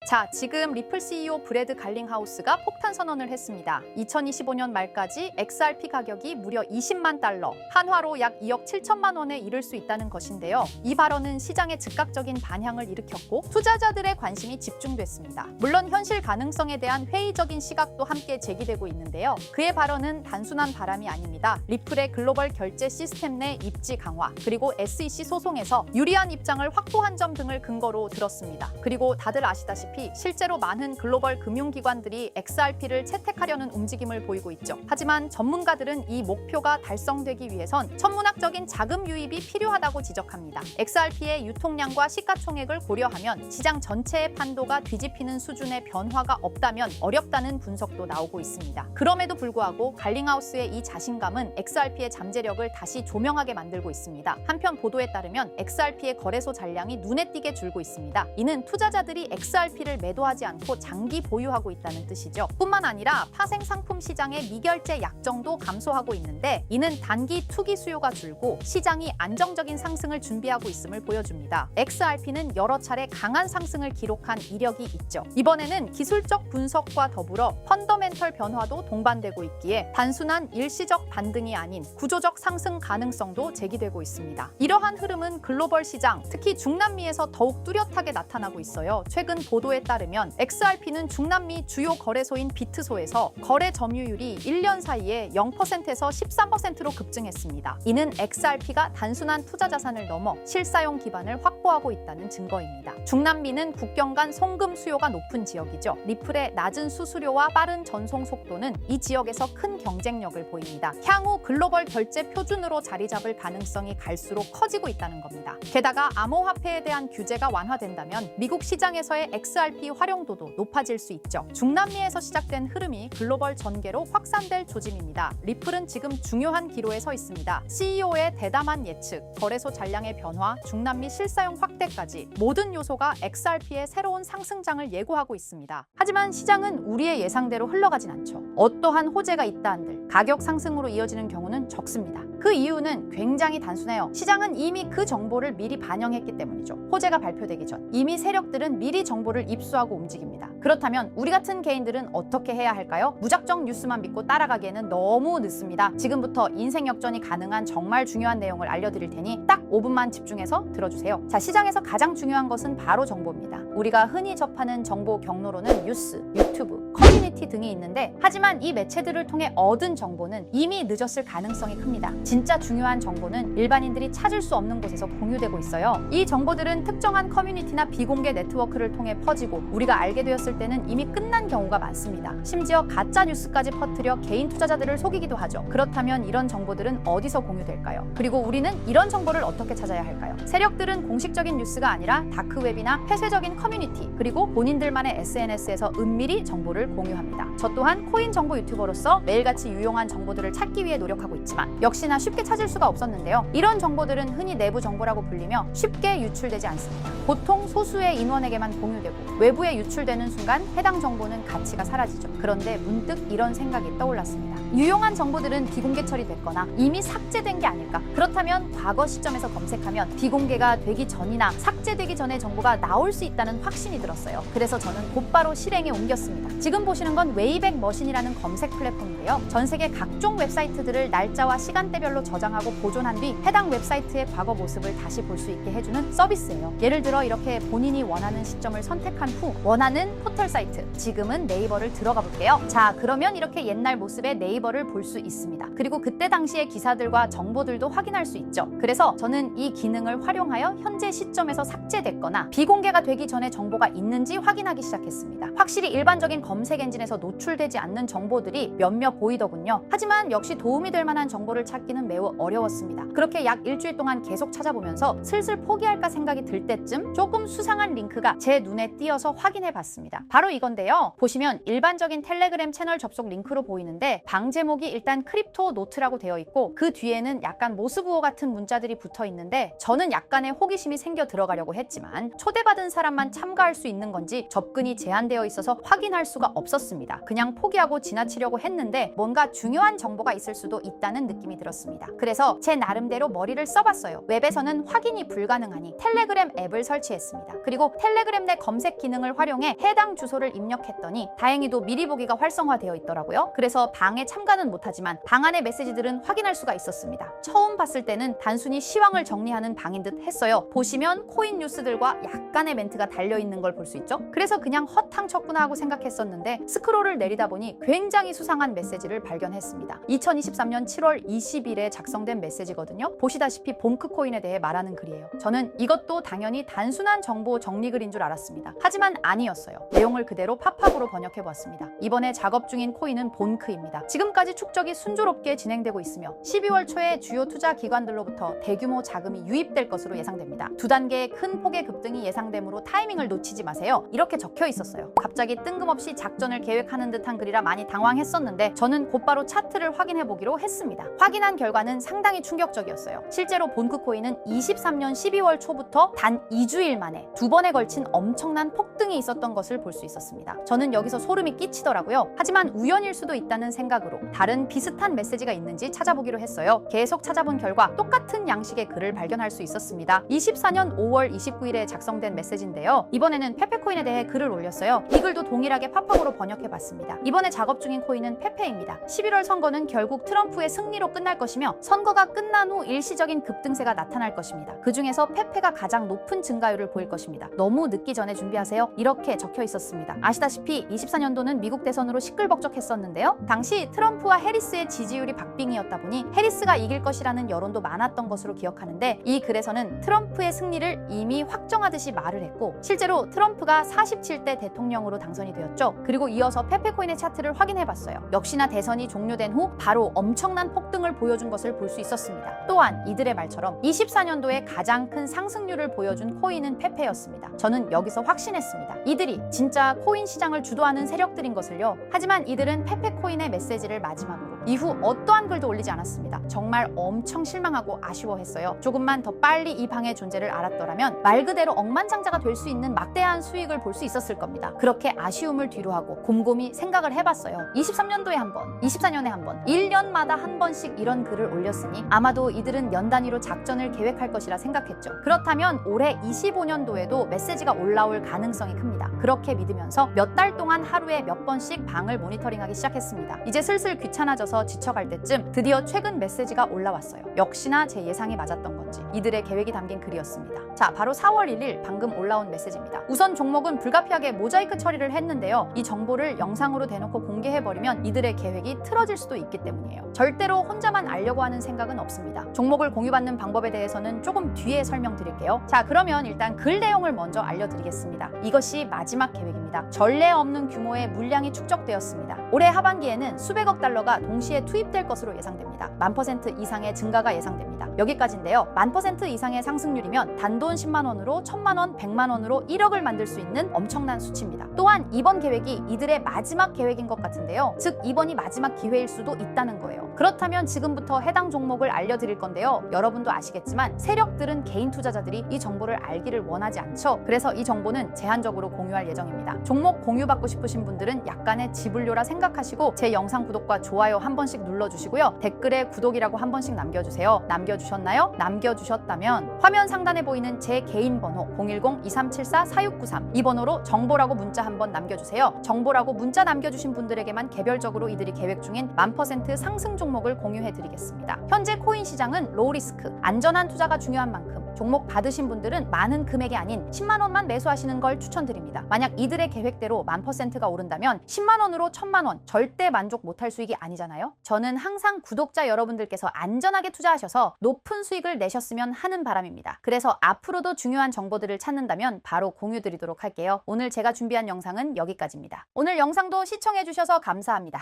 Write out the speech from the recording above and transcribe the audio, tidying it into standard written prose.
자, 지금 리플 CEO 브래드 갈링하우스가 폭탄 선언을 했습니다. 2025년 말까지 XRP 가격이 무려 20만 달러, 한화로 약 2억 7천만 원에 이를 수 있다는 것인데요. 이 발언은 시장의 즉각적인 반향을 일으켰고 투자자들의 관심이 집중됐습니다. 물론 현실 가능성에 대한 회의적인 시각도 함께 제기되고 있는데요. 그의 발언은 단순한 바람이 아닙니다. 리플의 글로벌 결제 시스템 내 입지 강화, 그리고 SEC 소송에서 유리한 입장을 확보한 점 등을 근거로 들었습니다. 그리고 다들 아시다시피 실제로 많은 글로벌 금융기관들이 XRP를 채택하려는 움직임을 보이고 있죠. 하지만 전문가들은 이 목표가 달성되기 위해선 천문학적인 자금 유입이 필요하다고 지적합니다. XRP의 유통량과 시가총액을 고려하면 시장 전체의 판도가 뒤집히는 수준의 변화가 없다면 어렵다는 분석도 나오고 있습니다. 그럼에도 불구하고 갈링하우스의 이 자신감은 XRP의 잠재력을 다시 조명하게 만들고 있습니다. 한편 보도에 따르면 XRP의 거래소 잔량이 눈에 띄게 줄고 있습니다. 이는 투자자들이 XRP를 매도하지 않고 장기 보유하고 있다는 뜻이죠. 뿐만 아니라 파생 상품 시장의 미결제 약정도 감소하고 있는데 이는 단기 투기 수요가 줄고 시장이 안정적인 상승을 준비하고 있음을 보여줍니다. XRP는 여러 차례 강한 상승을 기록한 이력이 있죠. 이번에는 기술적 분석과 더불어 펀더멘털 변화도 동반되고 있기에 단순한 일시적 반등이 아닌 구조적 상승 가능성도 제기되고 있습니다. 이러한 흐름은 글로벌 시장, 특히 중남미에서 더욱 뚜렷하게 나타나고 있어요. 최근 보도에 따르면 XRP는 중남미 주요 거래소인 비트소에서 거래 점유율이 1년 사이에 0%에서 13%로 급증했습니다. 이는 XRP가 단순한 투자 자산을 넘어 실사용 기반을 확보하고 있다는 증거입니다. 중남미는 국경 간 송금 수요가 높은 지역이죠. 리플의 낮은 수수료와 빠른 전송 속도는 이 지역에서 큰 경쟁력을 보입니다. 향후 글로벌 결제 표준으로 자리 잡을 가능성이 갈수록 커지고 있다는 겁니다. 게다가 암호화폐에 대한 규제가 완화된다면 미국 시장에서의 XRP 활용도도 높아질 수 있죠. 중남미에서 시작된 흐름이 글로벌 전개로 확산될 조짐입니다. 리플은 지금 중요한 기로에 서 있습니다. CEO의 대담한 예측, 거래소 잔량의 변화, 중남미 실사용 확대까지 모든 요소가 XRP의 새로운 상승장을 예고하고 있습니다. 하지만 시장은 우리의 예상대로 흘러가진 않죠. 어떠한 호재가 있다 한들 가격 상승으로 이어지는 경우는 적습니다. 그 이유는 굉장히 단순해요. 시장은 이미 그 정보를 미리 반영했기 때문이죠. 호재가 발표되기 전 이미 세력들은 미리 정보를 입수하고 움직입니다. 그렇다면 우리 같은 개인들은 어떻게 해야 할까요? 무작정 뉴스만 믿고 따라가기에는 너무 늦습니다. 지금부터 인생 역전이 가능한 정말 중요한 내용을 알려드릴 테니 딱 5분만 집중해서 들어주세요. 자, 시장에서 가장 중요한 것은 바로 정보입니다. 우리가 흔히 접하는 정보 경로로는 뉴스, 유튜브, 커뮤니티 등이 있는데 하지만 이 매체들을 통해 얻은 정보는 이미 늦었을 가능성이 큽니다. 진짜 중요한 정보는 일반인들이 찾을 수 없는 곳에서 공유되고 있어요. 이 정보들은 특정한 커뮤니티나 비공개 네트워크를 통해 퍼지고 우리가 알게 되었을 때는 이미 끝난 경우가 많습니다. 심지어 가짜 뉴스까지 퍼뜨려 개인 투자자들을 속이기도 하죠. 그렇다면 이런 정보들은 어디서 공유될까요? 그리고 우리는 이런 정보를 어떻게 찾아야 할까요? 세력들은 공식적인 뉴스가 아니라 다크웹이나 폐쇄적인 커뮤니티, 그리고 본인들만의 SNS에서 은밀히 정보를 공유합니다. 저 또한 코인 정보 유튜버로서 매일같이 유용한 정보들을 찾기 위해 노력하고 있지만 역시나 쉽게 찾을 수가 없었는데요. 이런 정보들은 흔히 내부 정보라고 불리며 쉽게 유출되지 않습니다. 보통 소수의 인원에게만 공유되고 외부에 유출되는 순간 해당 정보는 가치가 사라지죠. 그런데 문득 이런 생각이 떠올랐습니다. 유용한 정보들은 비공개 처리됐거나 이미 삭제된 게 아닐까? 그렇다면 과거 시점에서 검색하면 비공개가 되기 전이나 삭제되기 전의 정보가 나올 수 있다는 확신이 들었어요. 그래서 저는 곧바로 실행에 옮겼습니다. 지금 보시는 건 웨이백 머신이라는 검색 플랫폼인데요. 전 세계 각종 웹사이트들을 날짜와 시간대별로 저장하고 보존한 뒤 해당 웹사이트의 과거 모습을 다시 볼 수 있게 해주는 서비스예요. 예를 들어 이렇게 본인이 원하는 시점을 선택한 후 원하는 포털 사이트, 지금은 네이버를 들어가 볼게요. 자, 그러면 이렇게 옛날 모습의 네이버를 볼 수 있습니다. 그리고 그때 당시의 기사들과 정보들도 확인할 수 있죠. 그래서 저는 이 기능을 활용하여 현재 시점에서 삭제됐거나 비공개가 되기 전에 정보가 있는지 확인하기 시작했습니다. 확실히 일반적인 검색 엔진에서 노출되지 않는 정보들이 몇몇 보이더군요. 하지만 역시 도움이 될 만한 정보를 찾기는 매우 어려웠습니다. 그렇게 약 일주일 동안 계속 찾아보면서 슬슬 포기할까 생각이 들 때쯤 조금 수상한 링크가 제 눈에 띄어서 확인해 봤습니다. 바로 이건데요. 보시면 일반적인 텔레그램 채널 접속 링크로 보이는데 방 제목이 일단 크립토 노트라고 되어 있고 그 뒤에는 약간 모스부호 같은 문자들이 붙어 있는데 저는 약간의 호기심이 생겨 들어가려고 했지만 초대받은 사람만 참가할 수 있는 건지 접근이 제한되어 있어서 확인할 수가 없습니다. 없었습니다. 그냥 포기하고 지나치려고 했는데 뭔가 중요한 정보가 있을 수도 있다는 느낌이 들었습니다. 그래서 제 나름대로 머리를 써봤어요. 웹에서는 확인이 불가능하니 텔레그램 앱을 설치했습니다. 그리고 텔레그램 내 검색 기능을 활용해 해당 주소를 입력했더니 다행히도 미리 보기가 활성화되어 있더라고요. 그래서 방에 참가는 못하지만 방 안의 메시지들은 확인할 수가 있었습니다. 처음 봤을 때는 단순히 시황을 정리하는 방인 듯 했어요. 보시면 코인 뉴스들과 약간의 멘트가 달려있는 걸 볼 수 있죠. 그래서 그냥 헛탕 쳤구나 하고 생각했었는데 스크롤을 내리다 보니 굉장히 수상한 메시지를 발견했습니다. 2023년 7월 20일에 작성된 메시지거든요. 보시다시피 본크코인에 대해 말하는 글이에요. 저는 이것도 당연히 단순한 정보 정리 글인 줄 알았습니다. 하지만 아니었어요. 내용을 그대로 팝팝으로 번역해보았습니다. 이번에 작업 중인 코인은 본크입니다. 지금까지 축적이 순조롭게 진행되고 있으며 12월 초에 주요 투자 기관들로부터 대규모 자금이 유입될 것으로 예상됩니다. 두 단계의 큰 폭의 급등이 예상되므로 타이밍을 놓치지 마세요. 이렇게 적혀 있었어요. 갑자기 뜬금없이 작전을 계획하는 듯한 글이라 많이 당황했었는데 저는 곧바로 차트를 확인해보기로 했습니다. 확인한 결과는 상당히 충격적이었어요. 실제로 본크코인은 23년 12월 초부터 단 2주일 만에 두 번에 걸친 엄청난 폭등이 있었던 것을 볼 수 있었습니다. 저는 여기서 소름이 끼치더라고요. 하지만 우연일 수도 있다는 생각으로 다른 비슷한 메시지가 있는지 찾아보기로 했어요. 계속 찾아본 결과 똑같은 양식의 글을 발견할 수 있었습니다. 24년 5월 29일에 작성된 메시지인데요. 이번에는 페페코인에 대해 글을 올렸어요. 이 글도 동일하게 팝팝으로 번역해봤습니다. 이번에 작업 중인 코인은 페페입니다. 11월 선거는 결국 트럼프의 승리로 끝날 것이며 선거가 끝난 후 일시적인 급등세가 나타날 것입니다. 그 중에서 페페가 가장 높은 증가율을 보일 것입니다. 너무 늦기 전에 준비하세요. 이렇게 적혀 있었습니다. 아시다시피 24년도는 미국 대선으로 시끌벅적했었는데요. 당시 트럼프와 해리스의 지지율이 박빙이었다 보니 해리스가 이길 것이라는 여론도 많았던 것으로 기억하는데 이 글에서는 트럼프의 승리를 이미 확정하듯이 말을 했고 실제로 트럼프가 47대 대통령으로 당선이 되었죠. 그리고 이어서 페페코인의 차트를 확인해봤어요. 역시나 대선이 종료된 후 바로 엄청난 폭등을 보여준 것을 볼 수 있었습니다. 또한 이들의 말처럼 24년도에 가장 큰 상승률을 보여준 코인은 페페였습니다. 저는 여기서 확신했습니다. 이들이 진짜 코인 시장을 주도하는 세력들인 것을요. 하지만 이들은 페페코인의 메시지를 마지막으로 이후 어떠한 글도 올리지 않았습니다. 정말 엄청 실망하고 아쉬워했어요. 조금만 더 빨리 이 방의 존재를 알았더라면 말 그대로 억만장자가 될 수 있는 막대한 수익을 볼 수 있었을 겁니다. 그렇게 아쉬움을 뒤로하고 곰곰이 생각을 해봤어요. 23년도에 한 번, 24년에 한 번, 1년마다 한 번씩 이런 글을 올렸으니 아마도 이들은 연 단위로 작전을 계획할 것이라 생각했죠. 그렇다면 올해 25년도에도 메시지가 올라올 가능성이 큽니다. 그렇게 믿으면서 몇 달 동안 하루에 몇 번씩 방을 모니터링하기 시작했습니다. 이제 슬슬 귀찮아져서 지쳐갈 때쯤 드디어 최근 메시지가 올라왔어요. 역시나 제 예상이 맞았던 건지 이들의 계획이 담긴 글이었습니다. 자, 바로 4월 1일 방금 올라온 메시지입니다. 우선 종목은 불가피하게 모자이크 처리를 했는데요. 이 정보를 영상으로 대놓고 공개해버리면 이들의 계획이 틀어질 수도 있기 때문이에요. 절대로 혼자만 알려고 하는 생각은 없습니다. 종목을 공유받는 방법에 대해서는 조금 뒤에 설명드릴게요. 자, 그러면 일단 글 내용을 먼저 알려드리겠습니다. 이것이 마지막 계획입니다. 전례 없는 규모의 물량이 축적되었습니다. 올해 하반기에는 수백억 달러가 동시에 투입될 것으로 예상됩니다. 1000% 이상의 증가가 예상됩니다. 여기까지인데요. 1000% 이상의 상승률이면 단돈 10만 원으로 1000만 원, 100만 원으로 1억을 만들 수 있는 엄청난 수치입니다. 또한 이번 계획이 이들의 마지막 계획인 것 같은데요. 즉 이번이 마지막 기회일 수도 있다는 거예요. 그렇다면 지금부터 해당 종목을 알려드릴 건데요. 여러분도 아시겠지만 세력들은 개인 투자자들이 이 정보를 알기를 원하지 않죠. 그래서 이 정보는 제한적으로 공유할 예정입니다. 종목 공유받고 싶으신 분들은 약간의 지불료라 생각하시고 제 영상 구독과 좋아요 한 번씩 눌러주시고요. 댓글에 구독이라고 한 번씩 남겨주세요. 남겨주셨나요? 남겨주셨다면 화면 상단에 보이는 제 개인 번호 010-2374-4693 이 번호로 정보라고 문자 한번 남겨주세요. 정보라고 문자 남겨주신 분들에게만 개별적으로 이들이 계획 중인 1000% 상승 종목을 공유해드리겠습니다. 현재 코인 시장은 로우 리스크, 안전한 투자가 중요한 만큼 종목 받으신 분들은 많은 금액이 아닌 10만 원만 매수하시는 걸 추천드립니다. 만약 이들의 계획대로 1000%가 오른다면 10만 원으로 1000만 원 절대 만족 못할 수익이 아니잖아요. 저는 항상 구독자 여러분들께서 안전하게 투자하셔서 높은 수익을 내셨으면 하는 바람입니다. 그래서 앞으로도 중요한 정보들을 찾는다면 바로 공유드리도록 할게요. 오늘 제가 준비한 영상은 여기까지입니다. 오늘 영상도 시청해주셔서 감사합니다.